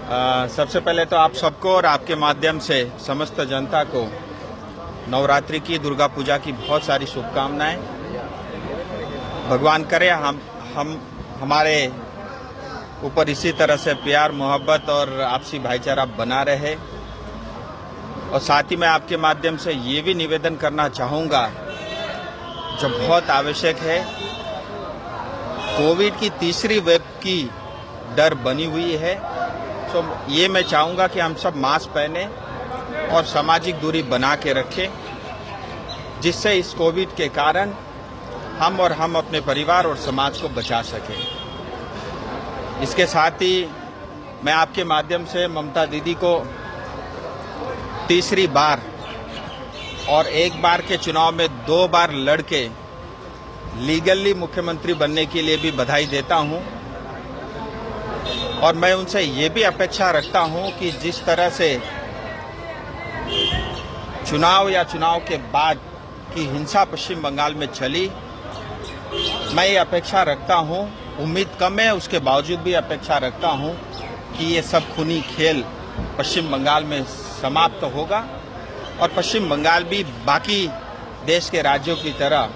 सबसे पहले तो आप सबको और आपके माध्यम से समस्त जनता को नवरात्रि की, दुर्गा पूजा की बहुत सारी शुभकामनाएं। भगवान करे हमारे ऊपर इसी तरह से प्यार, मोहब्बत और आपसी भाईचारा बना रहे। और साथ ही मैं आपके माध्यम से ये भी निवेदन करना चाहूँगा, जो बहुत आवश्यक है, कोविड की तीसरी वेव की डर बनी हुई है। तो ये मैं चाहूँगा कि हम सब मास्क पहने और सामाजिक दूरी बना के रखें, जिससे इस कोविड के कारण हम अपने परिवार और समाज को बचा सकें। इसके साथ ही मैं आपके माध्यम से ममता दीदी को तीसरी बार और एक बार के चुनाव में 2 बार लड़के लीगली मुख्यमंत्री बनने के लिए भी बधाई देता हूं। और मैं उनसे ये भी अपेक्षा रखता हूं कि जिस तरह से चुनाव के बाद की हिंसा पश्चिम बंगाल में चली, मैं ये अपेक्षा रखता हूं, उम्मीद कम है उसके बावजूद भी अपेक्षा रखता हूं कि ये सब खूनी खेल पश्चिम बंगाल में समाप्त होगा और पश्चिम बंगाल भी बाकी देश के राज्यों की तरह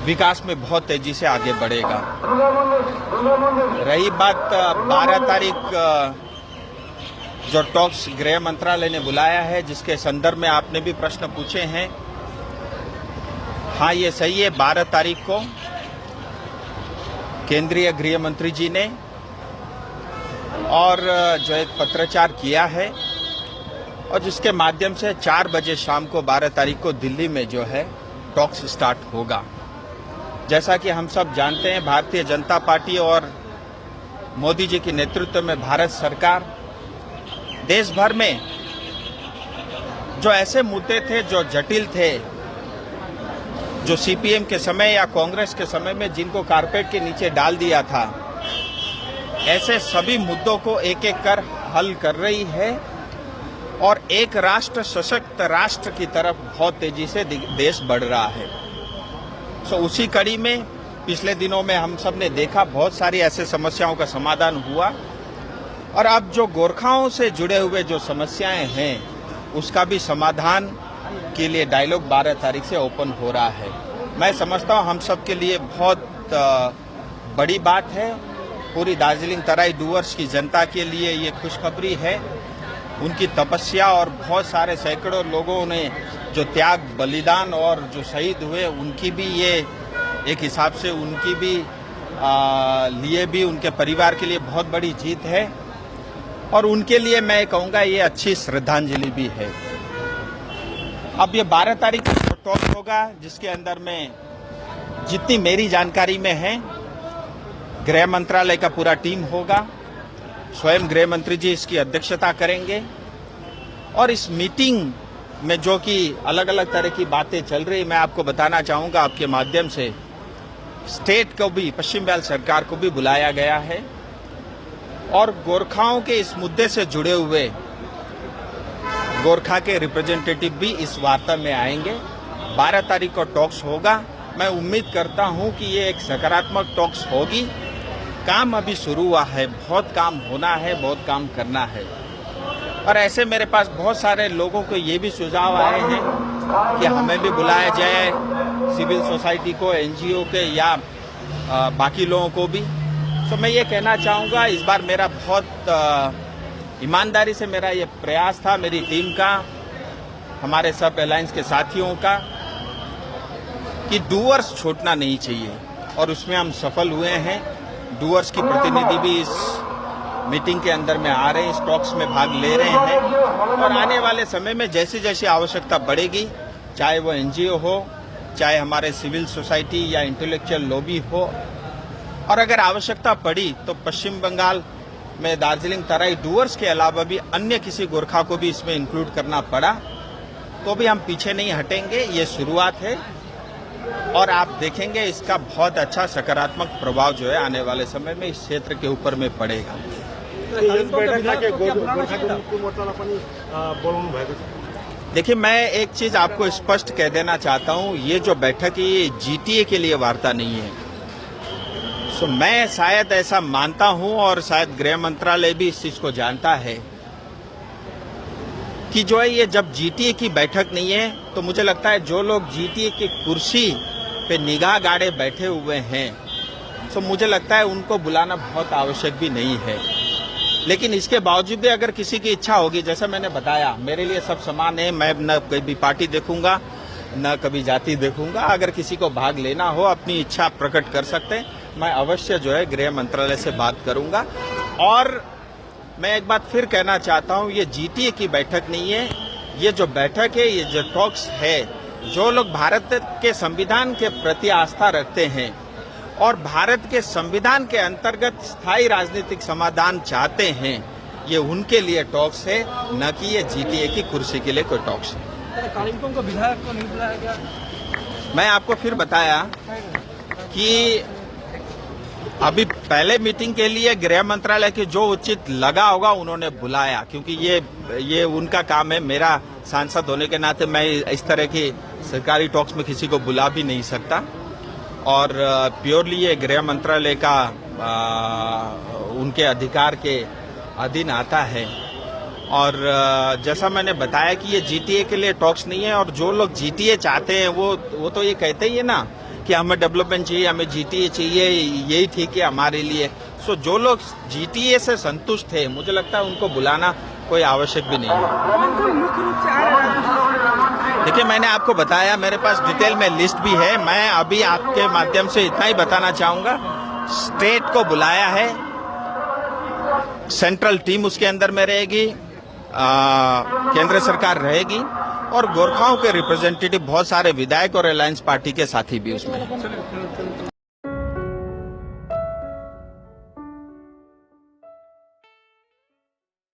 विकास में बहुत तेजी से आगे बढ़ेगा। रही बात 12 तारीख जो टॉक्स गृह मंत्रालय ने बुलाया है, जिसके संदर्भ में आपने भी प्रश्न पूछे हैं, हाँ ये सही है। 12 तारीख को केंद्रीय गृह मंत्री जी ने और जो एक पत्राचार किया है और जिसके माध्यम से 4 बजे शाम को 12 तारीख को दिल्ली में जो है टॉक्स स्टार्ट होगा। जैसा कि हम सब जानते हैं, भारतीय जनता पार्टी और मोदी जी के नेतृत्व में भारत सरकार देश भर में जो ऐसे मुद्दे थे जो जटिल थे, जो सीपीएम के समय या कांग्रेस के समय में जिनको कारपेट के नीचे डाल दिया था, ऐसे सभी मुद्दों को एक एक कर हल कर रही है और एक राष्ट्र सशक्त राष्ट्र की तरफ बहुत तेजी से देश बढ़ रहा है। उसी कड़ी में पिछले दिनों में हम सब ने देखा बहुत सारी ऐसे समस्याओं का समाधान हुआ और अब जो गोरखाओं से जुड़े हुए जो समस्याएं हैं उसका भी समाधान के लिए डायलॉग 12 तारीख से ओपन हो रहा है। मैं समझता हूं हम सब के लिए बहुत बड़ी बात है। पूरी दार्जिलिंग तराई डूवर्स की जनता के लिए ये खुशखबरी है। उनकी तपस्या और बहुत सारे सैकड़ों लोगों ने जो त्याग, बलिदान और जो शहीद हुए, उनकी भी ये एक हिसाब से उनकी भी लिए भी उनके परिवार के लिए बहुत बड़ी जीत है और उनके लिए मैं कहूँगा ये अच्छी श्रद्धांजलि भी है। अब ये 12 तारीख को टॉक होगा, जिसके अंदर में जितनी मेरी जानकारी में है, गृह मंत्रालय का पूरा टीम होगा, स्वयं गृह मंत्री जी इसकी अध्यक्षता करेंगे और इस मीटिंग में जो कि अलग अलग तरह की बातें चल रही, मैं आपको बताना चाहूँगा आपके माध्यम से, स्टेट को भी, पश्चिम बंगाल सरकार को भी बुलाया गया है और गोरखाओं के इस मुद्दे से जुड़े हुए गोरखा के रिप्रेजेंटेटिव भी इस वार्ता में आएंगे। 12 तारीख को टॉक्स होगा। मैं उम्मीद करता हूं कि ये एक सकारात्मक टॉक्स होगी। काम अभी शुरू हुआ है, बहुत काम होना है, बहुत काम करना है और ऐसे मेरे पास बहुत सारे लोगों को ये भी सुझाव आए हैं कि हमें भी बुलाया जाए, सिविल सोसाइटी को, एनजीओ के या बाकी लोगों को भी। तो मैं ये कहना चाहूँगा, इस बार मेरा बहुत ईमानदारी से मेरा ये प्रयास था, मेरी टीम का, हमारे सब एलायंस के साथियों का, कि डूअर्स छूटना नहीं चाहिए और उसमें हम सफल हुए हैं। डूअर्स की प्रतिनिधि भी इस मीटिंग के अंदर में आ रहे हैं, इस टॉक्स में भाग ले रहे हैं और आने वाले समय में जैसी जैसी आवश्यकता बढ़ेगी, चाहे वो एनजीओ हो, चाहे हमारे सिविल सोसाइटी या इंटेलेक्चुअल लॉबी हो, और अगर आवश्यकता पड़ी तो पश्चिम बंगाल में दार्जिलिंग तराई डूअर्स के अलावा भी अन्य किसी गोरखा को भी इसमें इंक्लूड करना पड़ा तो भी हम पीछे नहीं हटेंगे। ये शुरुआत है और आप देखेंगे इसका बहुत अच्छा सकारात्मक प्रभाव जो है आने वाले समय में इस क्षेत्र के ऊपर में पड़ेगा। देखिए, मैं एक चीज आपको स्पष्ट कह देना चाहता हूं, ये जो बैठक है ये जीटीए के लिए वार्ता नहीं है। सो मैं शायद ऐसा मानता हूं और शायद गृह मंत्रालय भी इस चीज को जानता है कि जो है ये जब जीटीए की बैठक नहीं है तो मुझे लगता है जो लोग जीटीए की कुर्सी पे निगाह गाड़े बैठे हुए हैं तो मुझे लगता है उनको बुलाना बहुत आवश्यक भी नहीं है। लेकिन इसके बावजूद भी अगर किसी की इच्छा होगी, जैसा मैंने बताया, मेरे लिए सब समान है, मैं न कभी पार्टी देखूंगा न कभी जाति देखूंगा। अगर किसी को भाग लेना हो, अपनी इच्छा प्रकट कर सकते हैं, मैं अवश्य जो है गृह मंत्रालय से बात करूंगा। और मैं एक बात फिर कहना चाहता हूं, ये जीटीए की बैठक नहीं है, ये जो बैठक है, ये जो टॉक्स है, जो लोग भारत के संविधान के प्रति आस्था रखते हैं और भारत के संविधान के अंतर्गत स्थायी राजनीतिक समाधान चाहते हैं, ये उनके लिए टॉक्स है, न कि ये जीटीए की कुर्सी के लिए कोई टॉक्स है। कालिम्पोंग को विधायक को नहीं बुलाया गया? मैं आपको फिर बताया कि अभी पहले मीटिंग के लिए गृह मंत्रालय के जो उचित लगा होगा उन्होंने बुलाया, क्योंकि ये उनका काम है। मेरा सांसद होने के नाते मैं इस तरह की सरकारी टॉक्स में किसी को बुला भी नहीं सकता और प्योरली ये गृह मंत्रालय का उनके अधिकार के अधीन आता है। और जैसा मैंने बताया कि ये जीटीए के लिए टॉक्स नहीं है और जो लोग जीटीए चाहते हैं वो तो ये कहते ही है ना कि हमें डेवलपमेंट चाहिए, हमें जीटीए चाहिए, यही ठीक है हमारे लिए। सो जो लोग जीटीए से संतुष्ट है, मुझे लगता है उनको बुलाना कोई आवश्यक भी नहीं है। मुख्य रूप से आ रहा है। देखिए, मैंने आपको बताया, मेरे पास डिटेल में लिस्ट भी है। मैं अभी आपके माध्यम से इतना ही बताना चाहूंगा, स्टेट को बुलाया है, सेंट्रल टीम उसके अंदर में रहेगी, केंद्र सरकार रहेगी और गोरखाओं के रिप्रेजेंटेटिव बहुत सारे विधायक और अलायंस पार्टी के साथी भी उसमें।